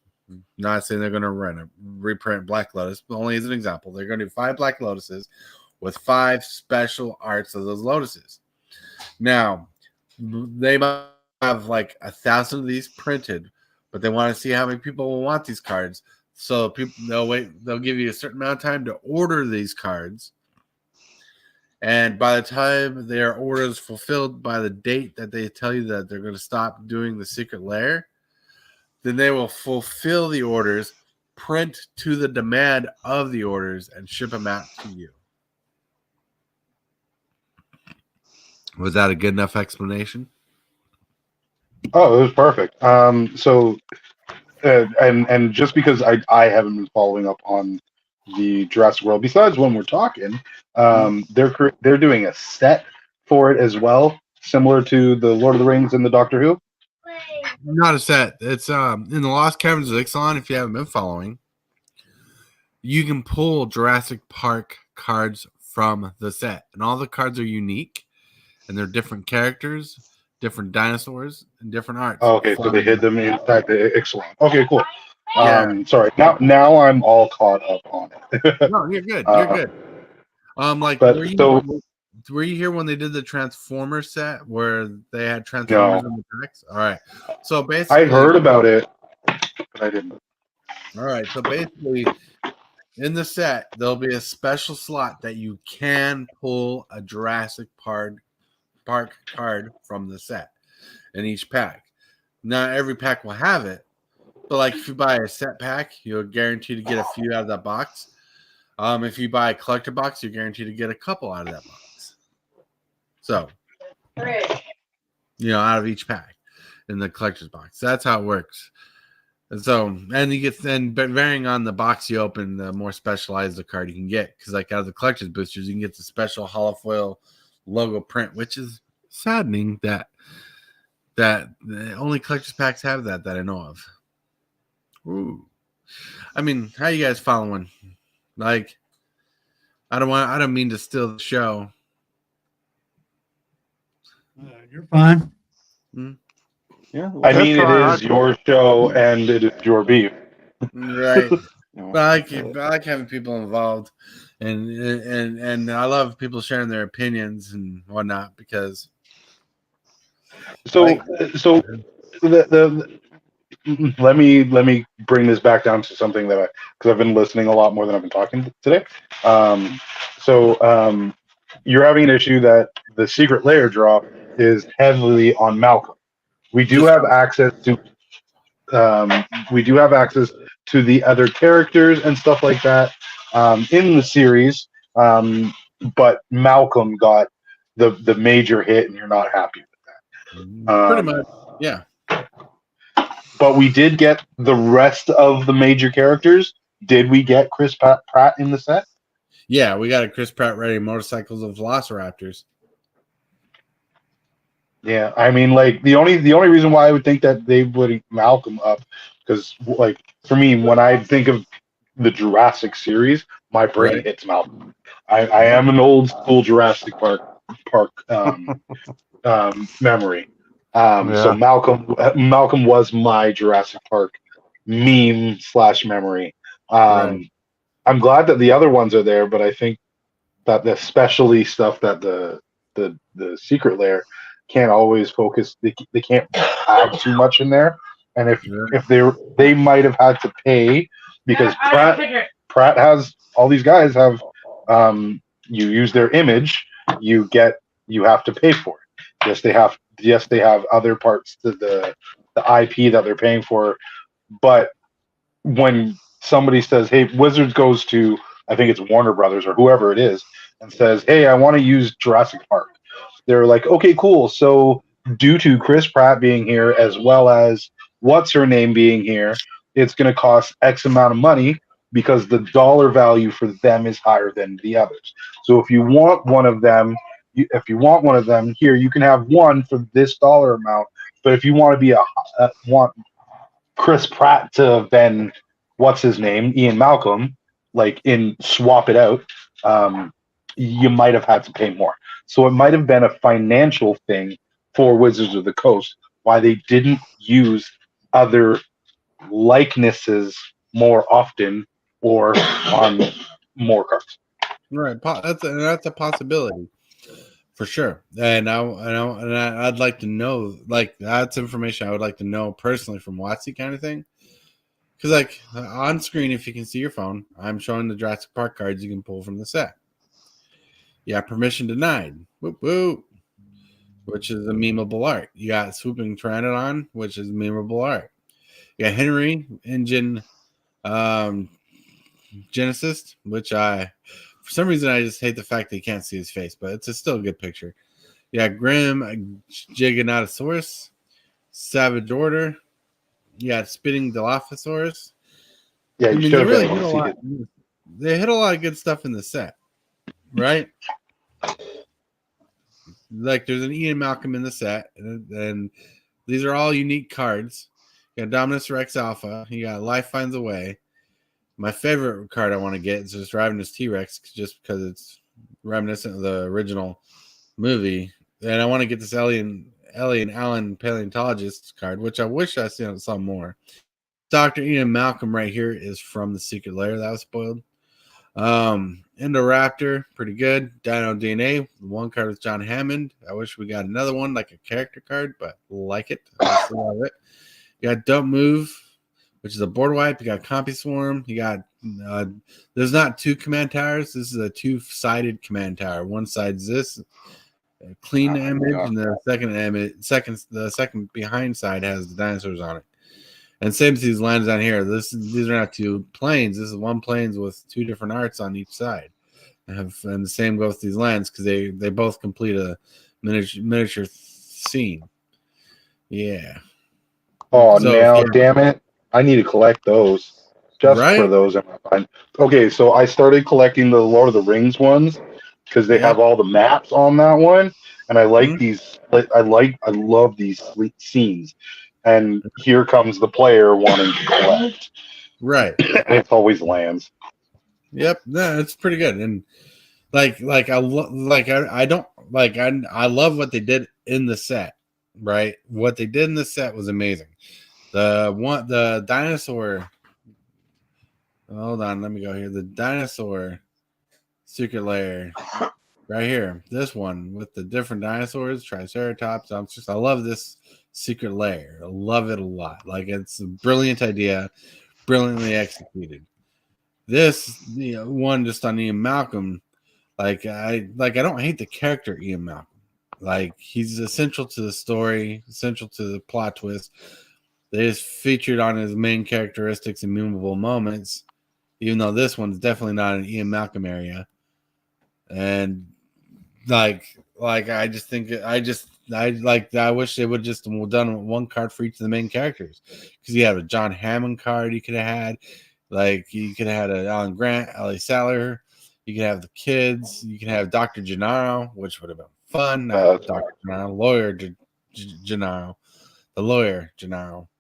[SPEAKER 2] Not saying they're going to reprint Black Lotus, but only as an example. They're going to do 5 Black Lotuses with 5 special arts of those lotuses. Now, they might have like 1,000 of these printed, but they want to see how many people will want these cards. So they'll give you a certain amount of time to order these cards. And by the time their order is fulfilled by the date that they tell you that they're going to stop doing the Secret Lair, then they will fulfill the orders, print to the demand of the orders, and ship them out to you. Was that a good enough explanation?
[SPEAKER 4] Oh, it was perfect. So, and just because I haven't been following up on the Jurassic World, besides when we're talking, they're doing a set for it as well, similar to the Lord of the Rings and the Doctor Who.
[SPEAKER 2] Not a set. It's in the Lost Caverns of Ixalan. If you haven't been following, you can pull Jurassic Park cards from the set, and all the cards are unique, and they're different characters, different dinosaurs, and different arts.
[SPEAKER 4] Oh, okay, so they hid them inside the Ixalan. Okay, cool.
[SPEAKER 2] Yeah.
[SPEAKER 4] Sorry. Now I'm all caught up on it.
[SPEAKER 2] No, you're good. You're good. Were you here when they did the Transformers set where they had Transformers in the packs? All right. So basically,
[SPEAKER 4] I heard about it, but I didn't.
[SPEAKER 2] All right. So basically, in the set, there'll be a special slot that you can pull a Jurassic Park card from the set in each pack. Not every pack will have it, but like if you buy a set pack, you're guaranteed to get a few out of that box. If you buy a collector box, you're guaranteed to get a couple out of that box. So, out of each pack in the collector's box. That's how it works. And so, and you get then, but varying on the box you open, the more specialized the card you can get. Because like out of the collector's boosters, you can get the special holofoil logo print, which is saddening that the only collector's packs have that I know of. Ooh, I mean, how you guys following? Like, I don't mean to steal the show.
[SPEAKER 5] You're fine.
[SPEAKER 3] Yeah,
[SPEAKER 4] I mean, it is your show and it is your beef.
[SPEAKER 2] Right. But I like having people involved, and I love people sharing their opinions and whatnot because.
[SPEAKER 4] So let me bring this back down to something that because I've been listening a lot more than I've been talking today. You're having an issue that the Secret Lair drop is heavily on Malcolm. We do have access to the other characters and stuff like that in the series, but Malcolm got the major hit, and you're not happy with that.
[SPEAKER 2] Pretty much, yeah.
[SPEAKER 4] But we did get the rest of the major characters. Did we get Chris Pratt in the set?
[SPEAKER 2] Yeah, we got a Chris Pratt ready motorcycles of Velociraptors.
[SPEAKER 4] Yeah, I mean, like the only reason why I would think that they would Malcolm up, because like for me, when I think of the Jurassic series, my brain hits Malcolm. I am an old school Jurassic Park memory. So Malcolm was my Jurassic Park meme / memory. I'm glad that the other ones are there, but I think that the specialty stuff that the Secret Lair can't always focus. They can't have too much in there, and if they might have had to pay because Pratt has all these guys have you use their image, you have to pay for it. Yes, they have other parts to the IP that they're paying for, but when somebody says, "Hey, Wizards goes to," I think it's Warner Brothers or whoever it is, and says, "Hey, I want to use Jurassic Park," they're like, "Okay, cool. So due to Chris Pratt being here as well as what's her name being here, it's going to cost X amount of money because the dollar value for them is higher than the others. So if you want one of them." Here, you can have one for this dollar amount. But if you want to want Chris Pratt to then what's his name, Ian Malcolm, swap it out, you might have had to pay more. So it might have been a financial thing for Wizards of the Coast why they didn't use other likenesses more often or on more cards.
[SPEAKER 2] Right, that's a possibility. For sure, and I'd like to know, that's information I would like to know personally from WOTC kind of thing, because on screen, if you can see your phone, I'm showing the Jurassic Park cards you can pull from the set. Yeah, permission denied. Whoop whoop, which is a memeable art. You got Swooping Pteranodon, which is memeable art. You got Henry Engine Genesis, which for some reason, I just hate the fact that you can't see his face, but it's still a good picture. Yeah, Grim Giganotosaurus, Savage Order. Yeah, Spitting Dilophosaurus.
[SPEAKER 4] Yeah,
[SPEAKER 2] they really hit a lot. They hit a lot of good stuff in the set, right? There's an Ian Malcolm in the set, and these are all unique cards. You got Dominus Rex Alpha. You got Life Finds a Way. My favorite card I want to get is just Ravenous T-Rex, just because it's reminiscent of the original movie. And I want to get this Ellie and Alan Paleontologist card, which I wish I saw more. Dr. Ian Malcolm right here is from the Secret Lair that was spoiled. Indoraptor, pretty good. Dino DNA, one card with John Hammond. I wish we got another one, like a character card, but like it. I still love it. You got Don't Move, which is a board wipe. You got Compy Swarm. You got there's not 2 command towers. This is a 2-sided command tower. One side's this clean image, and the second behind side has the dinosaurs on it. And same as these lines down here. These are not 2 planes. This is 1 planes with 2 different arts on each side. And the same goes with these lands because they both complete a miniature scene. Yeah.
[SPEAKER 4] Oh,
[SPEAKER 2] So,
[SPEAKER 4] now, damn it. I need to collect those. Just
[SPEAKER 2] Right?
[SPEAKER 4] for those in my mind. Okay, so I started collecting the Lord of the Rings ones because they have all the maps on that one. And I like these. I love these scenes. And here comes the player wanting to collect.
[SPEAKER 2] Right.
[SPEAKER 4] And it's always lands.
[SPEAKER 2] Yep. No, it's pretty good. And I love what they did in the set. Right. What they did in the set was amazing. The dinosaur. Hold on, let me go here. The dinosaur Secret Lair, right here. This one with the different dinosaurs, Triceratops. I love this Secret Lair. I love it a lot. Like, it's a brilliant idea, brilliantly executed. This, one just on Ian Malcom. I don't hate the character Ian Malcom. Like, he's essential to the story, essential to the plot twist. They just featured on his main characteristics and memorable moments. Even though this one's definitely not an Ian Malcom area. And I wish they would just done 1 card for each of the main characters. Because you have a John Hammond card you could have had. Like, you could have had an Alan Grant, Elle Sattlier. You could have the kids. You could have Dr. Gennaro, which would have been fun. Not Dr. Gennaro, lawyer Gennaro. The lawyer Gennaro.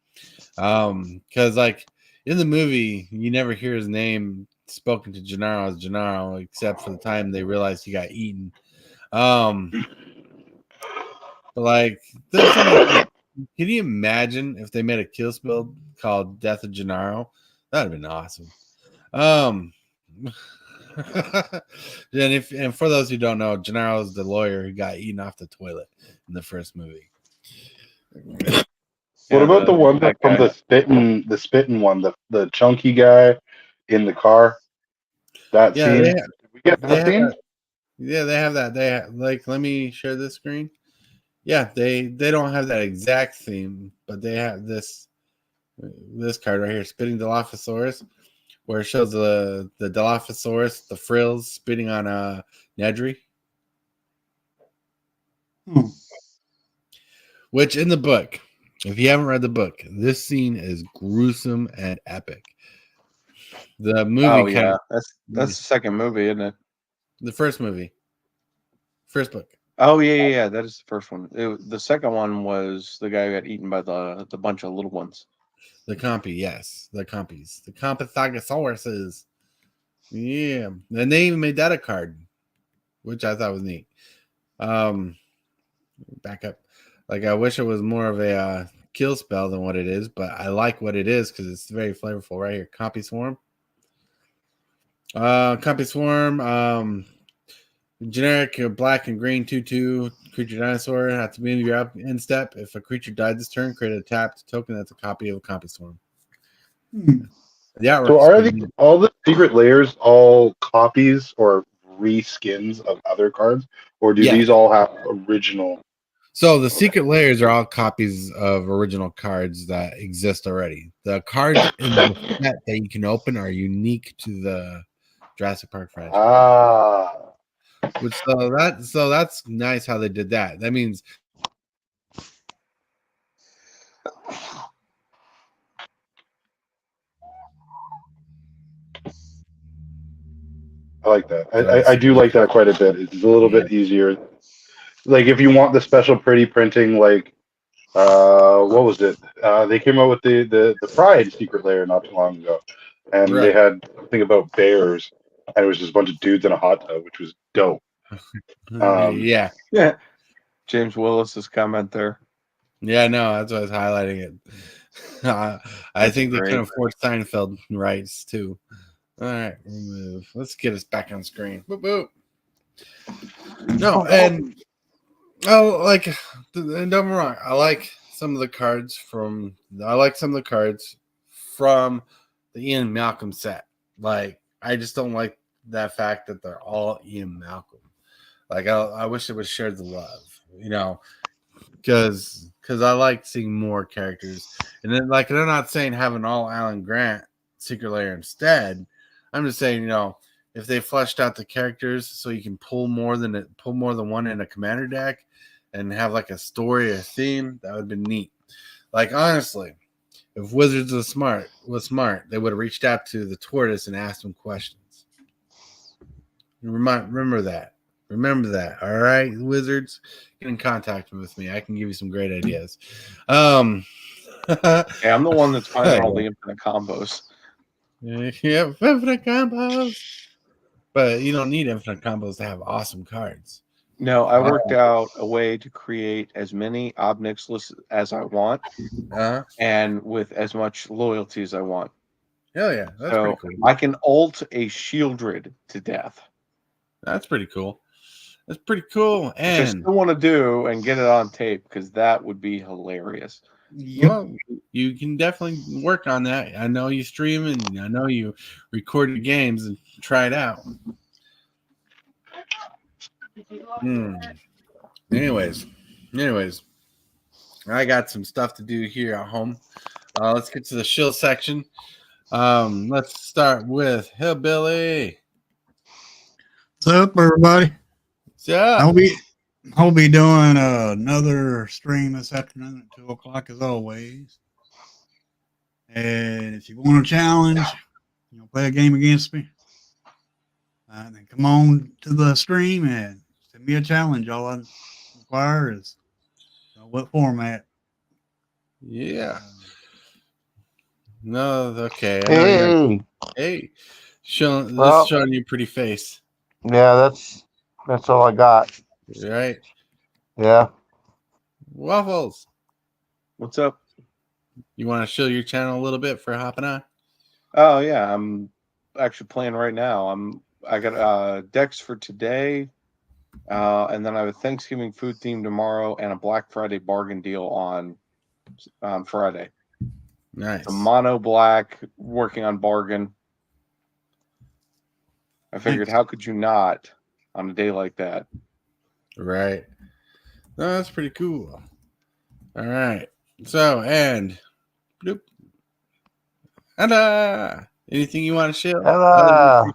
[SPEAKER 2] Because in the movie, you never hear his name spoken to Gennaro as Gennaro, except for the time they realized he got eaten. Can you imagine if they made a kill spell called Death of Gennaro? That'd have been awesome. And for those who don't know, Gennaro is the lawyer who got eaten off the toilet in the first movie.
[SPEAKER 4] What about the one from the spitting one, the chunky guy in the car? That scene. Did we get that scene?
[SPEAKER 2] Yeah, they have that. Let me share this screen. Yeah, they don't have that exact theme, but they have this card right here, Spitting Dilophosaurus, where it shows the Dilophosaurus, the frills spitting on Nedry. Which in the book, if you haven't read the book, this scene is gruesome and epic. The movie
[SPEAKER 3] that's the second movie, isn't it?
[SPEAKER 2] The first movie. First book.
[SPEAKER 3] Oh yeah, that is the first one. The second one was the guy who got eaten by the bunch of little ones.
[SPEAKER 2] The compy, yes. The compies. The Compithogosauruses. Yeah. And they even made that a card, which I thought was neat. Back up. I wish it was more of a kill spell than what it is, but I like what it is because it's very flavorful right here. Compy Swarm. Compy Swarm. Generic black and green 2/2 creature dinosaur. Have to move your up end step. If a creature died this turn, create a tapped token that's a copy of a Compy Swarm. Yeah.
[SPEAKER 4] So are all the secret layers all copies or reskins of other cards, or do these all have original?
[SPEAKER 2] So the secret layers are all copies of original cards that exist already. The cards in the set that you can open are unique to the Jurassic Park franchise. So that's nice how they did that. That means
[SPEAKER 4] I like that. I do like that quite a bit. It's a little bit easier. Like, if you want the special pretty printing, what was it? They came out with the Pride Secret Lair not too long ago, and they had something about bears, and it was just a bunch of dudes in a hot tub, which was dope.
[SPEAKER 2] Yeah.
[SPEAKER 3] James Willis's comment there.
[SPEAKER 2] Yeah, no, that's why I was highlighting it. I think they can afford Seinfeld rights too. All right, remove. Let's get us back on screen. Boop, boop. No, and don't get me wrong. I like some of the cards from the Ian Malcom set. Like, I just don't like that fact that they're all Ian Malcom. Like, I wish it would share the love, you know, because I like seeing more characters. And then, like, and I'm not saying having all Alan Grant Secret Lair instead. I'm just saying, you know, if they fleshed out the characters so you can pull more than one in a commander deck and have like a story or theme, that would have been neat. Like, honestly, if Wizards was smart, they would have reached out to the tortoise and asked him questions. Remember that. All right, Wizards, get in contact with me. I can give you some great ideas.
[SPEAKER 3] Yeah, I'm the one that's finding all the infinite combos.
[SPEAKER 2] Yeah, infinite combos. But you don't need infinite combos to have awesome cards.
[SPEAKER 3] No, I worked out a way to create as many Obnix lists as I want, and with as much loyalty as I want.
[SPEAKER 2] Hell yeah, that's
[SPEAKER 3] so
[SPEAKER 2] pretty cool.
[SPEAKER 3] I can ult a Shieldred to death.
[SPEAKER 2] That's pretty cool. That's pretty cool. And
[SPEAKER 3] which I still want to do and get it on tape because that would be hilarious.
[SPEAKER 2] Well, you can definitely work on that. I know you stream and I know you record your games and try it out. Anyways, I got some stuff to do here at home. Let's get to the shill section. Let's start with Hillbilly.
[SPEAKER 5] What's up, everybody?
[SPEAKER 2] What's up?
[SPEAKER 5] I'll be doing another stream this afternoon at 2:00 as always. And if you want a challenge, you know, play a game against me, then come on to the stream and send me a challenge. All I require is what format.
[SPEAKER 2] Yeah. No, okay. Hey. Showing you pretty face.
[SPEAKER 1] Yeah, that's all I got.
[SPEAKER 2] Right.
[SPEAKER 1] Yeah.
[SPEAKER 2] Waffles.
[SPEAKER 3] What's up?
[SPEAKER 2] You want to show your channel a little bit for hopping on?
[SPEAKER 3] Oh yeah, I'm actually playing right now. I got decks for today, and then I have a Thanksgiving food theme tomorrow and a Black Friday bargain deal on Friday.
[SPEAKER 2] Nice.
[SPEAKER 3] A mono black working on bargain. I figured, how could you not on a day like that?
[SPEAKER 2] Right. No, that's pretty cool. All right. So, and bloop. Anything you want to share?
[SPEAKER 4] Well,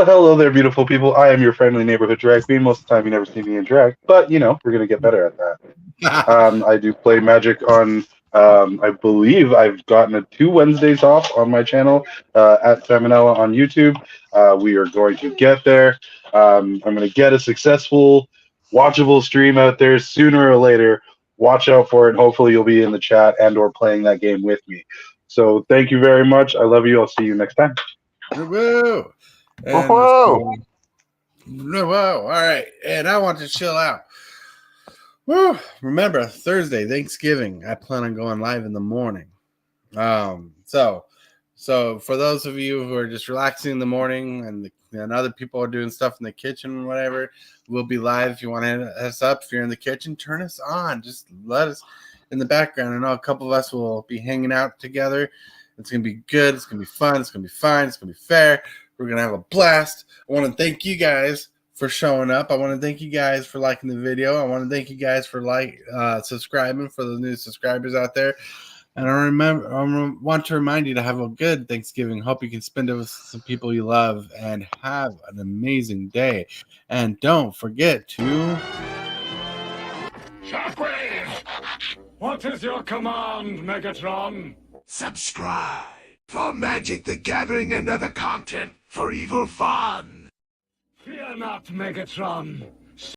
[SPEAKER 4] hello there, beautiful people. I am your friendly neighborhood drag queen. Most of the time, you never see me in drag, but you know, we're gonna get better at that. I do play Magic on. I believe I've gotten 2 Wednesdays off on my channel at Salmonella on YouTube. We are going to get there. I'm going to get a successful, watchable stream out there sooner or later. Watch out for it. Hopefully, you'll be in the chat and/or playing that game with me. So, thank you very much. I love you. I'll see you next time.
[SPEAKER 2] Woo!
[SPEAKER 1] Whoa!
[SPEAKER 2] Whoa! All right, and I want to chill out. Woo. Remember, Thursday, Thanksgiving, I plan on going live in the morning. So for those of you who are just relaxing in the morning and other people are doing stuff in the kitchen and whatever, we'll be live. If you want to hit us up, if you're in the kitchen, turn us on. Just let us in the background. I know a couple of us will be hanging out together. It's going to be good. It's going to be fun. It's going to be fine. It's going to be fair. We're going to have a blast. I want to thank you guys for showing up. I want to thank you guys for liking the video. I want to thank you guys for subscribing, for the new subscribers out there. And I want to remind you to have a good Thanksgiving. Hope you can spend it with some people you love and have an amazing day. And don't forget to
[SPEAKER 6] Shockwave! What is your command, Megatron?
[SPEAKER 7] Subscribe for Magic the Gathering and other content for evil fun.
[SPEAKER 6] Fear not, Megatron.